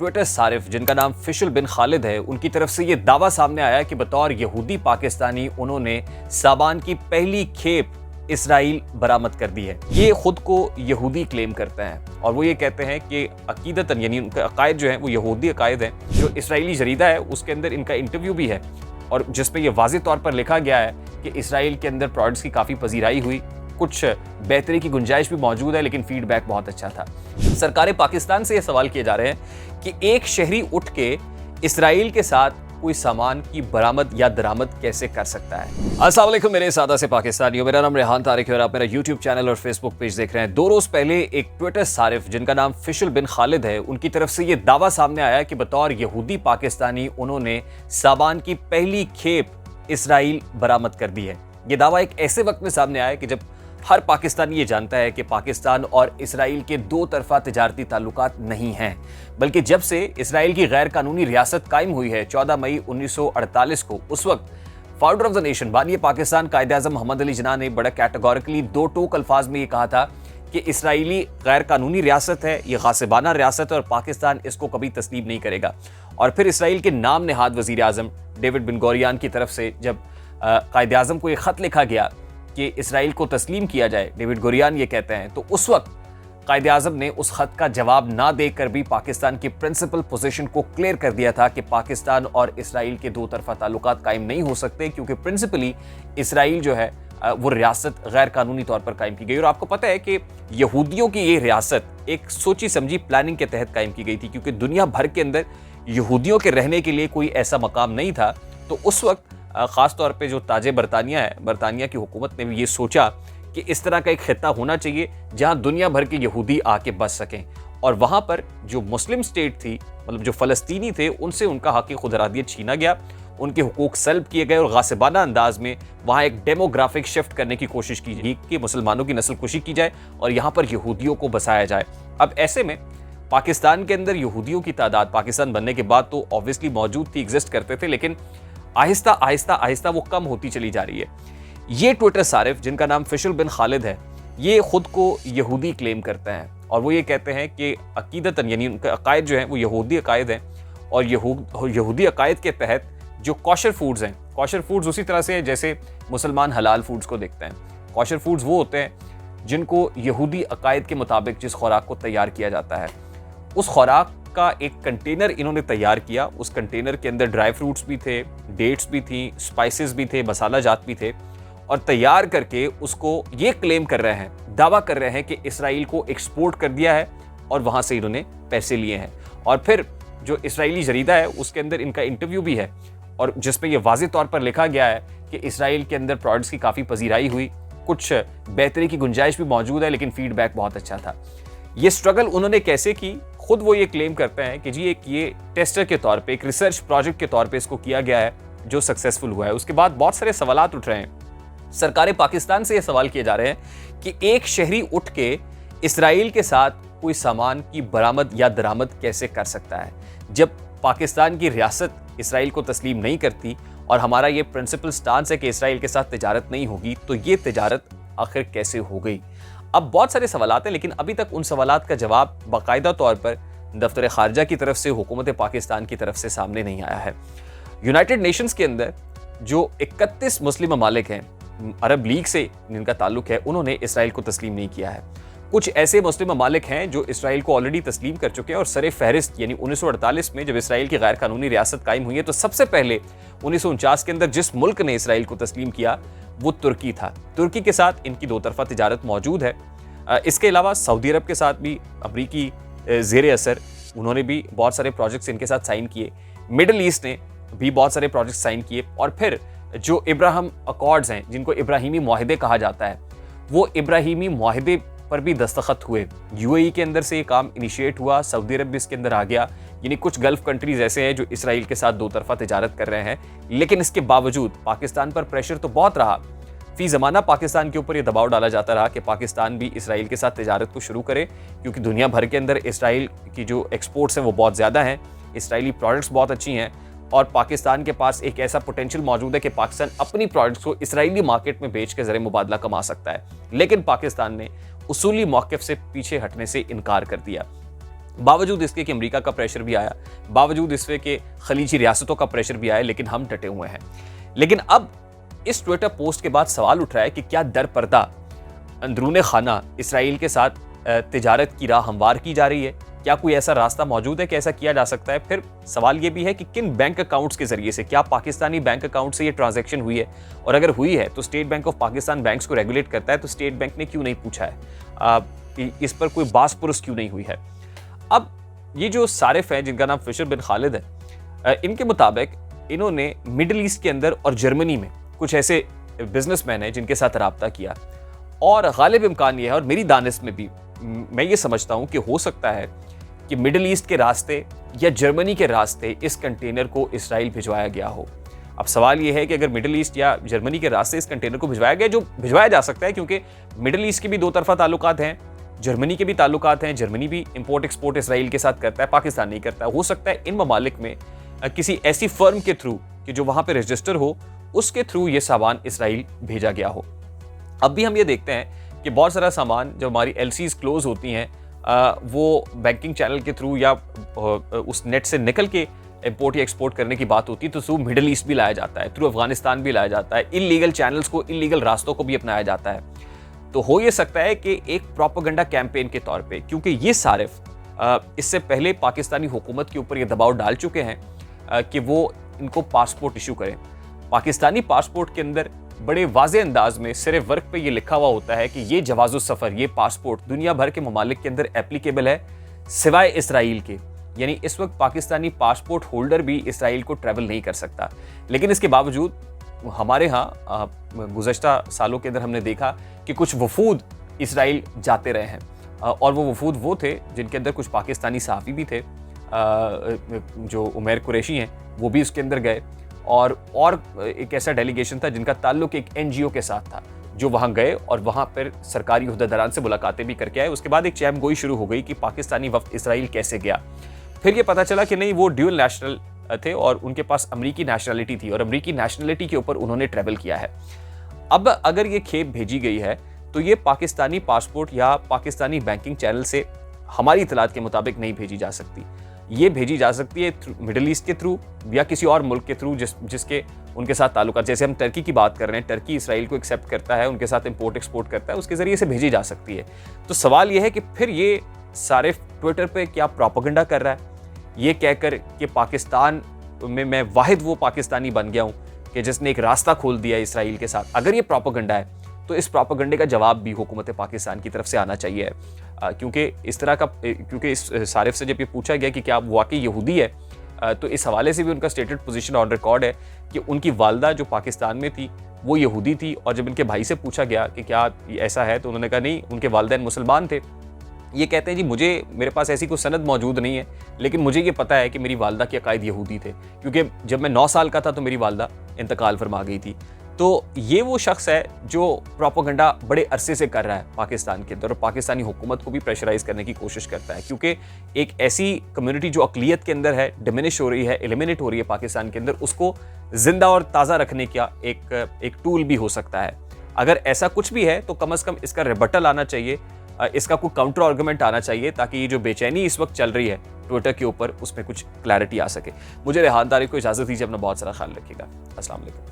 Twitter सारिफ जिनका नाम फिशल बिन खालिद है, उनकी तरफ से ये दावा सामने आया कि बतौर यहूदी पाकिस्तानी उन्होंने सामान की पहली खेप इसराइल बरामद कर दी है। ये खुद को यहूदी क्लेम करते हैं और वो ये कहते हैं कि अकीदतन यानी उनका अकायद जो है वो यहूदी अकायद हैं। जो इसराइली जरीदा है उसके अंदर इनका इंटरव्यू भी है और जिसमें ये वाज़ेह तौर पर लिखा गया है कि इसराइल के अंदर प्रोडक्ट्स की काफ़ी पजीराई हुई, कुछ बेहतरी की गुंजाइश भी मौजूद है, लेकिन फीडबैक बहुत अच्छा था। सरकार पाकिस्तान से ये सवाल किए जा रहे हैं कि एक शहरी उठ के इसराइल के साथ कोई सामान की बरामद या दरामद कैसे कर सकता है। अस्सलाम वालेकुम मेरे सादा से पाकिस्तानियों, मेरा नाम रेहान तारिक है और आप मेरा यूट्यूब चैनल और फेसबुक पेज देख रहे हैं। 2 रोज पहले एक ट्विटर सारिफ जिनका नाम फिशल बिन खालिद है, उनकी तरफ से ये दावा सामने आया कि बतौर यहूदी पाकिस्तानी उन्होंने सामान की पहली खेप इसराइल बरामद कर दी है। ये दावा एक ऐसे वक्त में सामने आया कि जब हर पाकिस्तानी ये जानता है कि पाकिस्तान और इसराइल के दो तरफा तिजारती ताल्लुकात नहीं हैं, बल्कि जब से इसराइल की गैर कानूनी रियासत कायम हुई है 14 मई 1948 को, उस वक्त फाउंडर ऑफ द नेशन बानी पाकिस्तान कायद-ए-आज़म मोहम्मद अली जिन्ना ने बड़ा कैटेगोरिकली 2 टोक अल्फाज में ये कहा था कि इसराइली गैर कानूनी रियासत है, ये गासिबाना रियासत है और पाकिस्तान इसको कभी तस्लीम नहीं करेगा। और फिर इसराइल के नाम नेहाद वज़ीर आज़म डेविड बिन गोरियान की तरफ से जब कायद-ए-आज़म को ये खत लिखा गया कि इसराइल को तस्लीम किया जाए, डेविड गोरियान ये कहते हैं, तो उस वक्त कायद-ए-आज़म ने उस खत का जवाब ना देकर भी पाकिस्तान की प्रिंसिपल पोजीशन को क्लियर कर दिया था कि पाकिस्तान और इसराइल के दो तरफा ताल्लुकात कायम नहीं हो सकते, क्योंकि प्रिंसिपली इसराइल जो है वो रियासत गैर कानूनी तौर पर कायम की गई। और आपको पता है कि यहूदियों की ये रियासत एक सोची समझी प्लानिंग के तहत कायम की गई थी, क्योंकि दुनिया भर के अंदर यहूदियों के रहने के लिए कोई ऐसा मकाम नहीं था। तो उस वक्त ख़ास तौर पे जो ताजे बरतानिया है, बरतानिया की हुकूमत ने भी ये सोचा कि इस तरह का एक खित्ता होना चाहिए जहां दुनिया भर के यहूदी आके बस सकें, और वहां पर जो मुस्लिम स्टेट थी, मतलब जो फ़लस्तीनी थे, उनसे उनका हक़ खुद इरादियत छीना गया, उनके हुकूक सल्ब किए गए और गासिबाना अंदाज में वहाँ एक डेमोग्राफिक शिफ्ट करने की कोशिश की गई कि मुसलमानों की नस्ल कुशी की जाए और यहाँ पर यहूदियों को बसाया जाए। अब ऐसे में पाकिस्तान के अंदर यहूदियों की तादाद पाकिस्तान बनने के बाद तो ऑब्वियसली मौजूद थी, एग्जिस्ट करते थे, लेकिन आहिस्ता आहिस्ता आहिस्ता वो कम होती चली जा रही है। ये ट्विटर सारिफ जिनका नाम फिशल बिन खालिद है, ये खुद को यहूदी क्लेम करते हैं और वो ये कहते हैं कि अकीदतन यानी उनका अकायद जो है वो यहूदी अकायद हैं और यहूदी अकायद के तहत जो कॉशर फूड्स हैं, कॉशर फूड्स उसी तरह से जैसे मुसलमान हलाल फूड्स को देखते हैं। कॉशर फूड्स वो होते हैं जिनको यहूदी अकायद के मुताबिक जिस खुराक को तैयार किया जाता है, उस खुराक का एक कंटेनर इन्होंने तैयार किया। उस कंटेनर के अंदर ड्राई फ्रूट्स भी थे, डेट्स भी थी, स्पाइसेस भी थे, मसाला जात भी थे, और तैयार करके उसको ये क्लेम कर रहे हैं, दावा कर रहे हैं कि इसराइल को एक्सपोर्ट कर दिया है और वहाँ से इन्होंने पैसे लिए हैं। और फिर जो इसराइली जरीदा है उसके अंदर इनका इंटरव्यू भी है और जिसमें यह वाज़ेह तौर पर लिखा गया है कि इसराइल के अंदर प्रोडक्ट्स की काफ़ी पजीराई हुई, कुछ बेहतरी की गुंजाइश भी मौजूद है, लेकिन फीडबैक बहुत अच्छा था। ये स्ट्रगल उन्होंने कैसे की, खुद वो ये क्लेम करते हैं कि जी एक ये टेस्टर के तौर पे, एक रिसर्च प्रोजेक्ट के तौर पे इसको किया गया है जो सक्सेसफुल हुआ है। उसके बाद बहुत सारे सवालात उठ रहे हैं। सरकार पाकिस्तान से ये सवाल किए जा रहे हैं कि एक शहरी उठ के इसराइल के साथ कोई सामान की बरामद या दरामद कैसे कर सकता है, जब पाकिस्तान की रियासत इसराइल को तस्लीम नहीं करती और हमारा ये प्रिंसिपल स्टांस है कि इसराइल के साथ तिजारत नहीं होगी, तो ये तिजारत आखिर कैसे हो गई। अब बहुत सारे सवालात हैं, लेकिन अभी तक उन सवालात का जवाब बाकायदा तौर पर दफ्तर खारजा की तरफ से, हुकूमत पाकिस्तान की तरफ से सामने नहीं आया है। यूनाइटेड नेशंस के अंदर जो 31 मुस्लिम ममालिक हैं, अरब लीग से जिनका ताल्लुक है, उन्होंने इसराइल को तस्लीम नहीं किया है। कुछ ऐसे मुस्लिम ममालिक हैं जो इसराइल को ऑलरेडी तस्लीम कर चुके हैं और सरे फहरिस्त यानी 1948 में जब इसराइल की गैर कानूनी रियासत कायम हुई है, तो सबसे पहले 1949 के अंदर जिस मुल्क ने इसराइल को तस्लीम किया वो तुर्की था। तुर्की के साथ इनकी दो तरफा तिजारत मौजूद है। इसके अलावा सऊदी अरब के साथ भी अमरीकी ज़ेर असर उन्होंने भी बहुत सारे प्रोजेक्ट्स इनके साथ साइन किए। मिडल ईस्ट ने भी बहुत सारे प्रोजेक्ट साइन किए और फिर जो इब्राहिम अकॉर्ड्स हैं, जिनको इब्राहिमी मुआहदे कहा जाता है, वो इब्राहिमी मुआहदे पर भी दस्तखत हुए। यूएई के अंदर से ये काम इनिशिएट हुआ, सऊदी अरब भी इसके अंदर आ गया। यानी कुछ गल्फ कंट्रीज ऐसे हैं जो इसराइल के साथ दो तरफा तिजारत कर रहे हैं, लेकिन इसके बावजूद पाकिस्तान पर प्रेशर तो बहुत रहा। फी ज़माना पाकिस्तान के ऊपर ये दबाव डाला जाता रहा कि पाकिस्तान भी इसराइल के साथ तिजारत को शुरू करे, क्योंकि दुनिया भर के अंदर इसराइल की जो एक्सपोर्ट्स हैं वो बहुत ज़्यादा हैं, इसराइली प्रोडक्ट्स बहुत अच्छी हैं और पाकिस्तान के पास एक ऐसा पोटेंशियल मौजूद है कि पाकिस्तान अपनी प्रोडक्ट्स को इसराइली मार्केट में बेच के ज़रिए मुबादला कमा सकता है। लेकिन पाकिस्तान ने उसूली मौक़िफ़ से पीछे हटने से इनकार कर दिया। बावजूद इसके कि अमेरिका का प्रेशर भी आया, बावजूद इसके कि खलीजी रियासतों का प्रेशर भी आया, लेकिन हम डटे हुए हैं। लेकिन अब इस ट्विटर पोस्ट के बाद सवाल उठ रहा है कि क्या दर पर्दा अंदरूने खाना इसराइल के साथ तिजारत की राह हमवार की जा रही है? क्या कोई ऐसा रास्ता मौजूद है कि ऐसा किया जा सकता है? फिर सवाल ये भी है कि किन बैंक अकाउंट्स के जरिए से, क्या पाकिस्तानी बैंक अकाउंट से ये ट्रांजैक्शन हुई है? और अगर हुई है तो state bank of Pakistan banks को रेगुलेट करता है, तो स्टेट बैंक ने क्यों नहीं पूछा है? इस पर कोई बास पुरस क्यों नहीं हुई है? अब ये जो सारिफ हैं जिनका नाम फिशर बिन खालिद है, इनके मुताबिक इन्होंने मिडिल ईस्ट के अंदर और जर्मनी में कुछ ऐसे बिजनेसमैन हैं जिनके साथ रब्ता किया, और गालिब इम्कान ये है, और मेरी दानिश में भी मैं ये समझता हूँ कि हो सकता है कि मिडिल ईस्ट के रास्ते या जर्मनी के रास्ते इस कंटेनर को इसराइल भिजवाया गया हो। अब सवाल ये है कि अगर मिडिल ईस्ट या जर्मनी के रास्ते इस कंटेनर को भिजवाया गया, जो भिजवाया जा सकता है क्योंकि मिडिल ईस्ट के भी दो तरफा ताल्लुकात हैं, जर्मनी के भी ताल्लुकात हैं, जर्मनी भी इंपोर्ट एक्सपोर्ट इसराइल के साथ करता है, पाकिस्तान नहीं करता है। हो सकता है इन ममालिक में किसी ऐसी फर्म के थ्रू कि जो वहाँ पर रजिस्टर हो, उसके थ्रू ये सामान इसराइल भेजा गया हो। अब भी हम ये देखते हैं कि बहुत सारा सामान जब हमारी एलसीज क्लोज होती हैं, वो बैंकिंग चैनल के थ्रू या उस नेट से निकल के इंपोर्ट या एक्सपोर्ट करने की बात होती है, तो थ्रू मिडिल ईस्ट भी लाया जाता है, थ्रू अफगानिस्तान भी लाया जाता है, इलीगल चैनल्स को, इलीगल रास्तों को भी अपनाया जाता है। तो हो ये सकता है कि एक प्रोपेगेंडा कैंपेन के तौर पे, क्योंकि ये सारिफ इससे पहले पाकिस्तानी हुकूमत के ऊपर ये दबाव डाल चुके हैं कि वो इनको पासपोर्ट इशू करें। पाकिस्तानी पासपोर्ट के अंदर बड़े वाज़े अंदाज में सिर्फ वर्क पे ये लिखा हुआ होता है कि ये जवाज़ुल सफ़र, ये पासपोर्ट दुनिया भर के ममालिक के अंदर एप्लीकेबल है सिवाय इसराइल के। यानी इस वक्त पाकिस्तानी पासपोर्ट होल्डर भी इसराइल को ट्रैवल नहीं कर सकता। लेकिन इसके बावजूद हमारे यहाँ गुज़श्ता सालों के अंदर हमने देखा कि कुछ वफूद इसराइल जाते रहे हैं, और वो वफूद वो थे जिनके अंदर कुछ पाकिस्तानी सहाफ़ी भी थे, जो उमैर कुरैशी हैं, वो भी उसके अंदर गए, और एक ऐसा डेलीगेशन था जिनका ताल्लुक एक एनजीओ के साथ था, जो वहाँ गए और वहाँ पर सरकारी ओहदेदारान से मुलाकातें भी करके आए। उसके बाद एक चैम गोई शुरू हो गई कि पाकिस्तानी वफ्द इसराइल कैसे गया। फिर ये पता चला कि नहीं, वो ड्यूल नेशनल थे और उनके पास अमरीकी नेशनलिटी थी, और अमरीकी नेशनलिटी के ऊपर उन्होंने ट्रैवल किया है। अब अगर ये खेप भेजी गई है तो ये पाकिस्तानी पासपोर्ट या पाकिस्तानी बैंकिंग चैनल से हमारी इतलात के मुताबिक नहीं भेजी जा सकती। ये भेजी जा सकती है मिडिल ईस्ट के थ्रू या किसी और मुल्क के थ्रू जिसके उनके साथ ताल्लुकात, जैसे हम टर्की की बात कर रहे हैं, टर्की इसराइल को एक्सेप्ट करता है, उनके साथ इंपोर्ट एक्सपोर्ट करता है, उसके ज़रिए से भेजी जा सकती है। तो सवाल ये है कि फिर ये सारिफ ट्विटर पे क्या प्रोपेगेंडा कर रहा है, ये कहकर कि पाकिस्तान में मैं वाहिद वो पाकिस्तानी बन गया हूँ कि जिसने एक रास्ता खोल दिया इसराइल के साथ। अगर ये प्रोपेगेंडा है तो इस प्रोपेगेंडे का जवाब भी हुकूमत पाकिस्तान की तरफ से आना चाहिए, क्योंकि इस सारिफ से जब ये पूछा गया कि क्या आप वाकई यहूदी है, तो इस हवाले से भी उनका स्टेटेड पोजीशन ऑन रिकॉर्ड है कि उनकी वालदा जो पाकिस्तान में थी वो यहूदी थी, और जब इनके भाई से पूछा गया कि क्या ऐसा है, तो उन्होंने कहा नहीं, उनके वालिदैन मुसलमान थे। ये कहते हैं जी मेरे पास ऐसी कोई सनद मौजूद नहीं है, लेकिन मुझे ये पता है कि मेरी वालदा के अकायद यहूदी थे, क्योंकि जब मैं 9 साल का था तो मेरी वालदा इंतकाल फरमा गई थी। तो ये वो शख्स है जो प्रोपेगेंडा बड़े अरसे से कर रहा है पाकिस्तान के अंदर, और पाकिस्तानी हुकूमत को भी प्रेशराइज करने की कोशिश करता है, क्योंकि एक ऐसी कम्युनिटी जो अक़लियत के अंदर है, डिमिनिश हो रही है, एलिमिनेट हो रही है पाकिस्तान के अंदर, उसको जिंदा और ताज़ा रखने का एक टूल भी हो सकता है। अगर ऐसा कुछ भी है तो कम से कम इसका रिबटल आना चाहिए, इसका कोई काउंटर आर्गुमेंट आना चाहिए, ताकि ये जो बेचैनी इस वक्त चल रही है ट्विटर के ऊपर, उसमें कुछ क्लैरिटी आ सके। मुझे रेहान तारिक को इजाज़त दीजिए, अपना बहुत सारा ख्याल रखिएगा। अस्सलाम वालेकुम।